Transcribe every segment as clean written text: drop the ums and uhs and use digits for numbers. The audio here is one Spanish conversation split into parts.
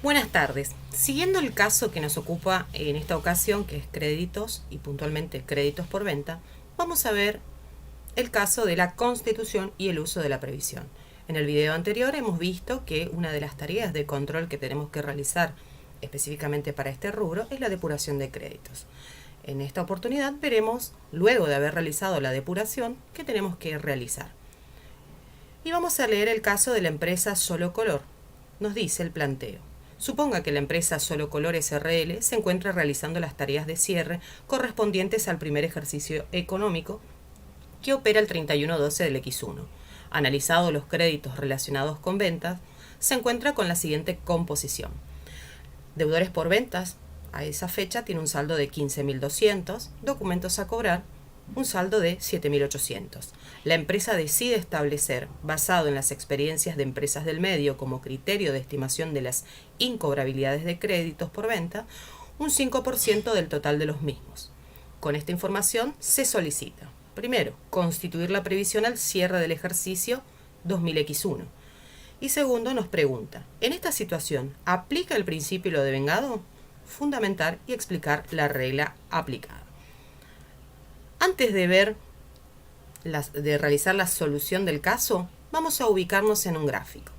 Buenas tardes. Siguiendo el caso que nos ocupa en esta ocasión, que es créditos y puntualmente créditos por venta, vamos a ver el caso de la constitución y el uso de la previsión. En el video anterior hemos visto que una de las tareas de control que tenemos que realizar específicamente para este rubro es la depuración de créditos. En esta oportunidad veremos, luego de haber realizado la depuración, qué tenemos que realizar. Y vamos a leer el caso de la empresa Solo Color. Nos dice el planteo. Suponga que la empresa Solo Color SRL se encuentra realizando las tareas de cierre correspondientes al primer ejercicio económico que opera el 31/12 del X1. Analizado los créditos relacionados con ventas, se encuentra con la siguiente composición. Deudores por ventas, a esa fecha tiene un saldo de 15.200, documentos a cobrar, un saldo de 7.800. La empresa decide establecer, basado en las experiencias de empresas del medio como criterio de estimación de las incobrabilidades de créditos por venta, un 5% del total de los mismos. Con esta información se solicita, primero, constituir la previsión al cierre del ejercicio 2000X1. Y segundo, nos pregunta, ¿en esta situación aplica el principio de lo devengado? Fundamentar y explicar la regla aplicada. Antes de realizar la solución del caso, vamos a ubicarnos en un gráfico.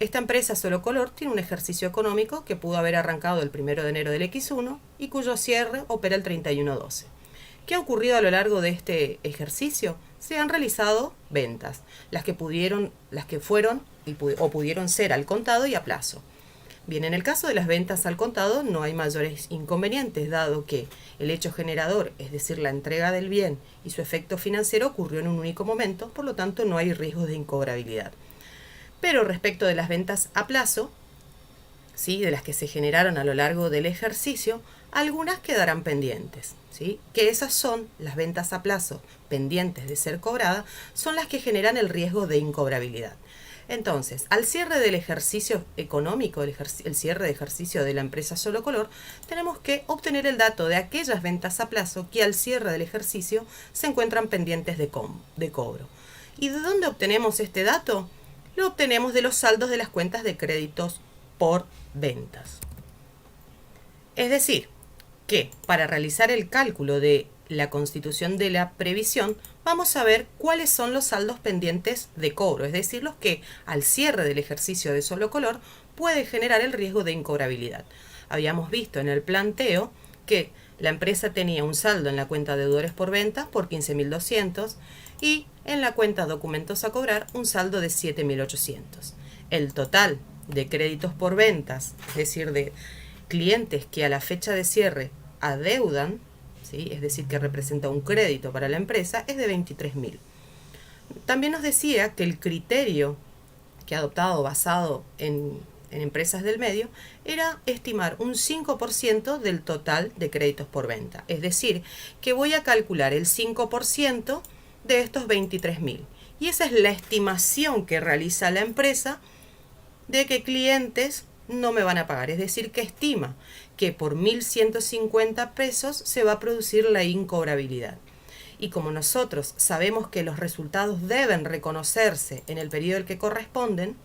Esta empresa Solo Color tiene un ejercicio económico que pudo haber arrancado el 1 de enero del X1 y cuyo cierre opera el 31/12. ¿Qué ha ocurrido a lo largo de este ejercicio? Se han realizado ventas, las que fueron o pudieron ser al contado y a plazo. Bien, en el caso de las ventas al contado no hay mayores inconvenientes, dado que el hecho generador, es decir, la entrega del bien y su efecto financiero ocurrió en un único momento, por lo tanto no hay riesgos de incobrabilidad. Pero respecto de las ventas a plazo, ¿sí?, de las que se generaron a lo largo del ejercicio, algunas quedarán pendientes, ¿sí?, que esas son las ventas a plazo pendientes de ser cobradas, son las que generan el riesgo de incobrabilidad. Entonces, al cierre del ejercicio económico, el cierre de ejercicio de la empresa Solo Color, tenemos que obtener el dato de aquellas ventas a plazo que al cierre del ejercicio se encuentran pendientes de cobro. ¿Y de dónde obtenemos este dato? Lo obtenemos de los saldos de las cuentas de créditos por ventas. Es decir, que para realizar el cálculo de la constitución de la previsión, vamos a ver cuáles son los saldos pendientes de cobro, es decir, los que al cierre del ejercicio de Solo Color puede generar el riesgo de incobrabilidad. Habíamos visto en el planteo que la empresa tenía un saldo en la cuenta de deudores por ventas por 15.200 y en la cuenta documentos a cobrar un saldo de 7.800. El total de créditos por ventas, es decir, de clientes que a la fecha de cierre adeudan, ¿sí?, es decir, que representa un crédito para la empresa, es de 23.000. También nos decía que el criterio que ha adoptado basado en empresas del medio era estimar un 5% del total de créditos por venta. Es decir, que voy a calcular el 5% de estos 23.000. Y esa es la estimación que realiza la empresa de que clientes no me van a pagar, es decir, que estima que por 1.150 pesos se va a producir la incobrabilidad. Y como nosotros sabemos que los resultados deben reconocerse en el periodo al que corresponden,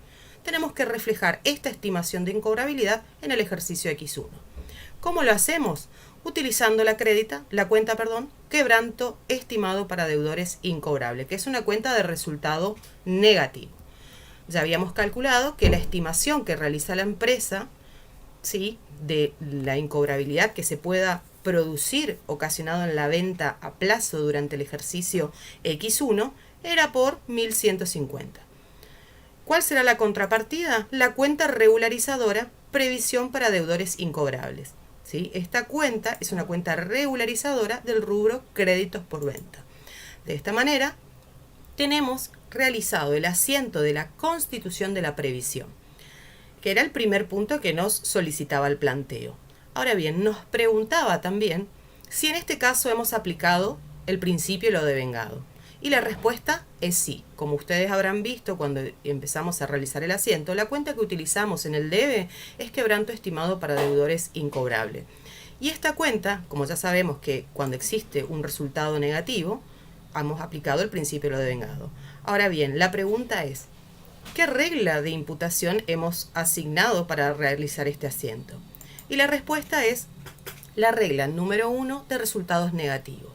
tenemos que reflejar esta estimación de incobrabilidad en el ejercicio X1. ¿Cómo lo hacemos? Utilizando la cuenta quebranto estimado para deudores incobrable, que es una cuenta de resultado negativo. Ya habíamos calculado que la estimación que realiza la empresa, ¿sí?, de la incobrabilidad que se pueda producir ocasionado en la venta a plazo durante el ejercicio X1 era por 1.150. ¿Cuál será la contrapartida? La cuenta regularizadora previsión para deudores incobrables, ¿sí? Esta cuenta es una cuenta regularizadora del rubro créditos por venta. De esta manera, tenemos realizado el asiento de la constitución de la previsión, que era el primer punto que nos solicitaba el planteo. Ahora bien, nos preguntaba también si en este caso hemos aplicado el principio de lo devengado. Y la respuesta es sí. Como ustedes habrán visto cuando empezamos a realizar el asiento, la cuenta que utilizamos en el debe es quebranto estimado para deudores incobrable. Y esta cuenta, como ya sabemos que cuando existe un resultado negativo, hemos aplicado el principio de lo devengado. Ahora bien, la pregunta es, ¿qué regla de imputación hemos asignado para realizar este asiento? Y la respuesta es la regla número 1 de resultados negativos.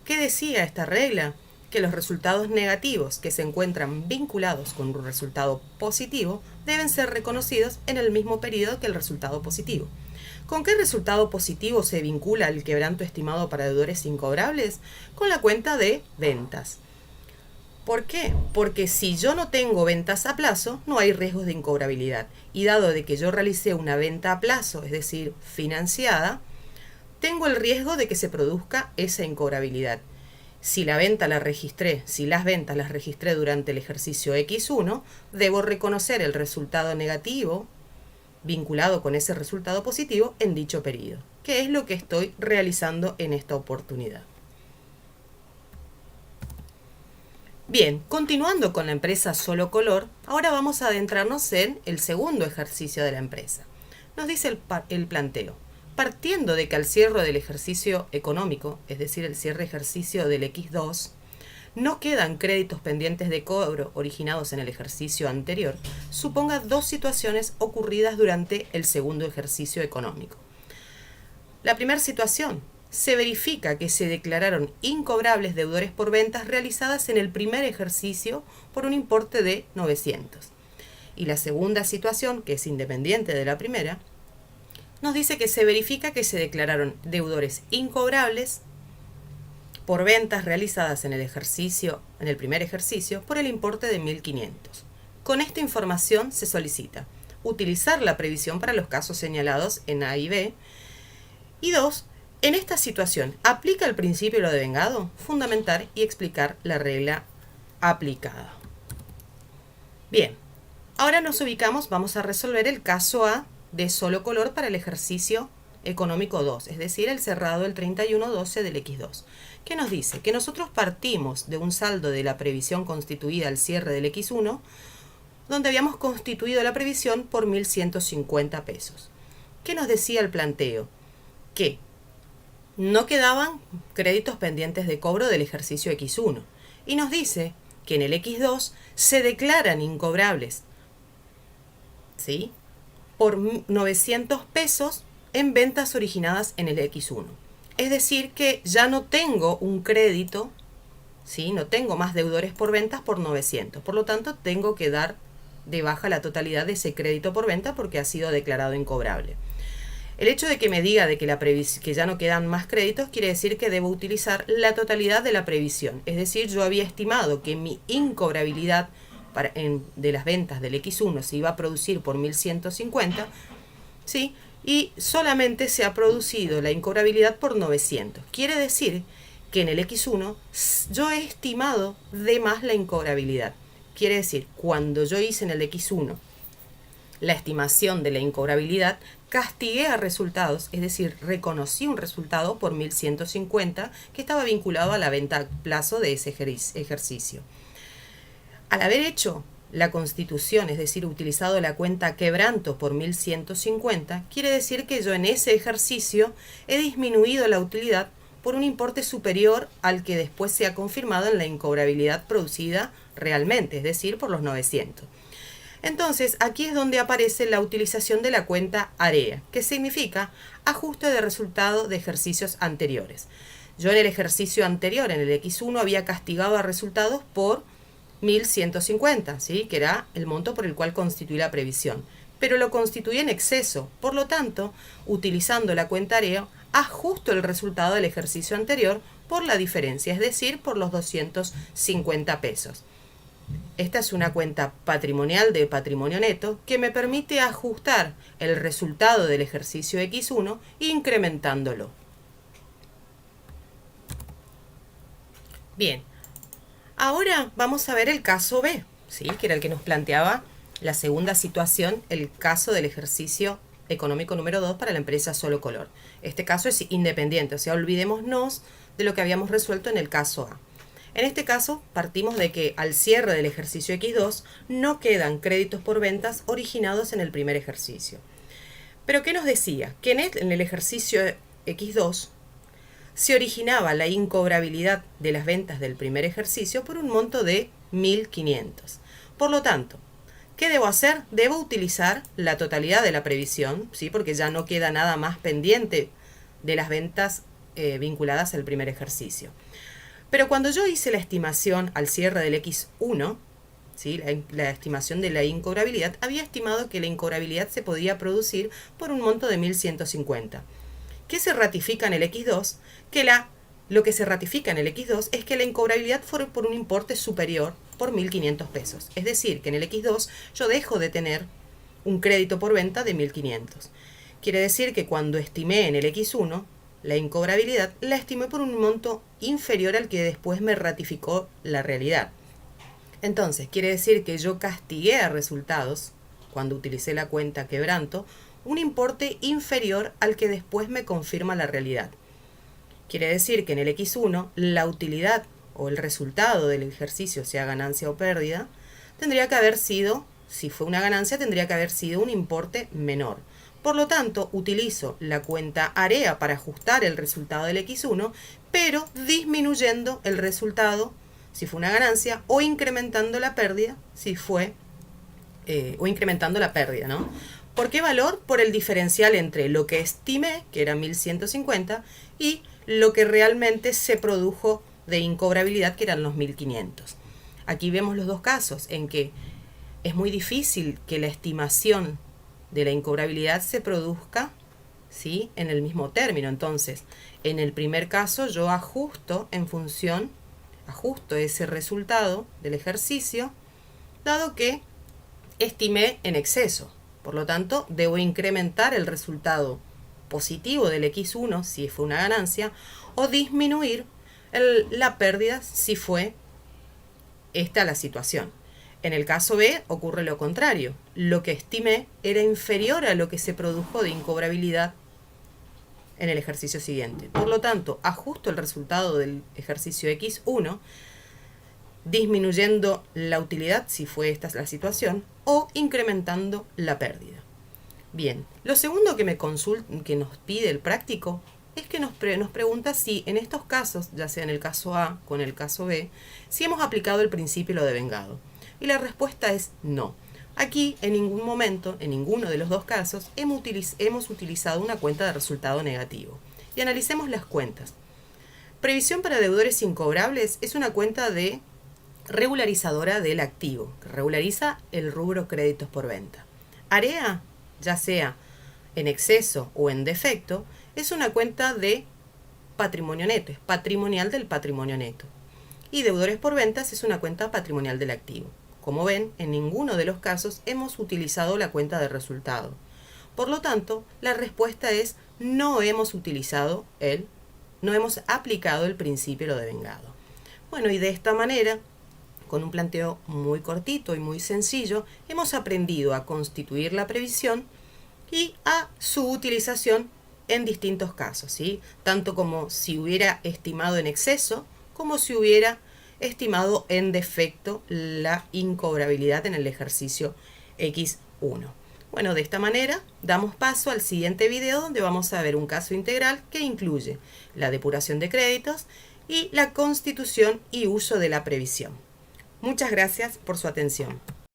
¿Qué decía esta regla? Que los resultados negativos que se encuentran vinculados con un resultado positivo deben ser reconocidos en el mismo periodo que el resultado positivo. ¿Con qué resultado positivo se vincula el quebranto estimado para deudores incobrables? Con la cuenta de ventas. ¿Por qué? Porque si yo no tengo ventas a plazo, no hay riesgos de incobrabilidad. Y dado de que yo realicé una venta a plazo, es decir, financiada, tengo el riesgo de que se produzca esa incobrabilidad. Si las ventas las registré durante el ejercicio X1, debo reconocer el resultado negativo vinculado con ese resultado positivo en dicho periodo, que es lo que estoy realizando en esta oportunidad. Bien, continuando con la empresa Solo Color, ahora vamos a adentrarnos en el segundo ejercicio de la empresa. Nos dice el planteo: partiendo de que al cierre del ejercicio económico, es decir, el cierre ejercicio del X2, no quedan créditos pendientes de cobro originados en el ejercicio anterior, suponga dos situaciones ocurridas durante el segundo ejercicio económico. La primera situación: se verifica que se declararon incobrables deudores por ventas realizadas en el primer ejercicio por un importe de 900. Y la segunda situación, que es independiente de la primera, nos dice que se verifica que se declararon deudores incobrables por ventas realizadas en el primer ejercicio por el importe de 1.500. Con esta información se solicita utilizar la previsión para los casos señalados en A y B. Y 2. En esta situación, ¿aplica el principio de lo devengado? Fundamentar y explicar la regla aplicada. Bien, ahora nos ubicamos, vamos a resolver el caso A de Solo Color para el ejercicio económico 2, es decir, el cerrado el 31/12 del X2, que nos dice que nosotros partimos de un saldo de la previsión constituida al cierre del X1, donde habíamos constituido la previsión por 1.150 pesos. ¿Qué nos decía el planteo? Que no quedaban créditos pendientes de cobro del ejercicio X1, y nos dice que en el X2 se declaran incobrables, ¿sí?, por 900 pesos en ventas originadas en el X1. Es decir, que ya no tengo un crédito, ¿sí?, no tengo más deudores por ventas por 900. Por lo tanto, tengo que dar de baja la totalidad de ese crédito por venta porque ha sido declarado incobrable. El hecho de que me diga de que ya no quedan más créditos quiere decir que debo utilizar la totalidad de la previsión. Es decir, yo había estimado que mi incobrabilidad de las ventas del X1 se iba a producir por 1.150, ¿sí?, y solamente se ha producido la incobrabilidad por 900. Quiere decir que en el X1 yo he estimado de más la incobrabilidad. Quiere decir, cuando yo hice en el X1 la estimación de la incobrabilidad, castigué a resultados, es decir, reconocí un resultado por 1.150 que estaba vinculado a la venta a plazo de ese ejercicio. Al haber hecho la constitución, es decir, utilizado la cuenta quebranto por 1.150, quiere decir que yo en ese ejercicio he disminuido la utilidad por un importe superior al que después se ha confirmado en la incobrabilidad producida realmente, es decir, por los 900. Entonces, aquí es donde aparece la utilización de la cuenta AREA, que significa ajuste de resultado de ejercicios anteriores. Yo en el ejercicio anterior, en el X1, había castigado a resultados por 1.150, ¿sí?, que era el monto por el cual constituí la previsión, pero lo constituí en exceso. Por lo tanto, utilizando la cuenta AREA, ajusto el resultado del ejercicio anterior por la diferencia, es decir, por los 250 pesos. Esta es una cuenta patrimonial de patrimonio neto que me permite ajustar el resultado del ejercicio X1 incrementándolo. Bien, ahora vamos a ver el caso B, ¿sí?, que era el que nos planteaba la segunda situación, el caso del ejercicio económico número 2 para la empresa Solo Color. Este caso es independiente, o sea, olvidémonos de lo que habíamos resuelto en el caso A. En este caso, partimos de que al cierre del ejercicio X2 no quedan créditos por ventas originados en el primer ejercicio. Pero ¿qué nos decía? Que en el ejercicio X2 se originaba la incobrabilidad de las ventas del primer ejercicio por un monto de 1.500. Por lo tanto, ¿Qué debo hacer? Debo utilizar la totalidad de la previsión, ¿sí? Porque ya no queda nada más pendiente de las ventas vinculadas al primer ejercicio. Pero cuando yo hice la estimación al cierre del X1, ¿sí? La estimación de la incobrabilidad, había estimado que la incobrabilidad se podía producir por un monto de 1.150. ¿Qué se ratifica en el X2? Lo que se ratifica en el X2 es que la incobrabilidad fue por un importe superior por 1.500 pesos. Es decir, que en el X2 yo dejo de tener un crédito por venta de 1.500. Quiere decir que cuando estimé en el X1, la incobrabilidad la estimé por un monto inferior al que después me ratificó la realidad. Entonces, quiere decir que yo castigué a resultados, cuando utilicé la cuenta quebranto, un importe inferior al que después me confirma la realidad. Quiere decir que en el X1 la utilidad o el resultado del ejercicio, sea ganancia o pérdida, tendría que haber sido, si fue una ganancia, tendría que haber sido un importe menor. Por lo tanto, utilizo la cuenta AREA para ajustar el resultado del X1, pero disminuyendo el resultado si fue una ganancia o incrementando la pérdida si fue ¿no? ¿Por qué valor? Por el diferencial entre lo que estimé, que era 1.150, y lo que realmente se produjo de incobrabilidad, que eran los 1.500. Aquí vemos los dos casos en que es muy difícil que la estimación de la incobrabilidad se produzca, ¿sí?, en el mismo término. Entonces, en el primer caso yo ajusto ese resultado del ejercicio, dado que estimé en exceso. Por lo tanto, debo incrementar el resultado positivo del X1 si fue una ganancia, o disminuir la pérdida si fue esta la situación. En el caso B ocurre lo contrario. Lo que estimé era inferior a lo que se produjo de incobrabilidad en el ejercicio siguiente. Por lo tanto, ajusto el resultado del ejercicio X1, disminuyendo la utilidad si fue esta la situación, o incrementando la pérdida. Bien, lo segundo que nos pide el práctico es que nos pregunta si en estos casos, ya sea en el caso A con el caso B, si hemos aplicado el principio lo devengado. Y la respuesta es no. Aquí en ningún momento, en ninguno de los dos casos, hemos utilizado una cuenta de resultado negativo. Y analicemos las cuentas. Previsión para deudores incobrables es una cuenta de regularizadora del activo, que regulariza el rubro créditos por venta. AREA, ya sea en exceso o en defecto, es una cuenta de patrimonio neto, es patrimonial del patrimonio neto. Y deudores por ventas es una cuenta patrimonial del activo. Como ven, en ninguno de los casos hemos utilizado la cuenta de resultado. Por lo tanto, la respuesta es no hemos aplicado el principio lo devengado. Bueno, y de esta manera, con un planteo muy cortito y muy sencillo, hemos aprendido a constituir la previsión y a su utilización en distintos casos, ¿sí? Tanto como si hubiera estimado en exceso, como si hubiera estimado en defecto la incobrabilidad en el ejercicio X1. Bueno, de esta manera damos paso al siguiente video, donde vamos a ver un caso integral que incluye la depuración de créditos y la constitución y uso de la previsión. Muchas gracias por su atención.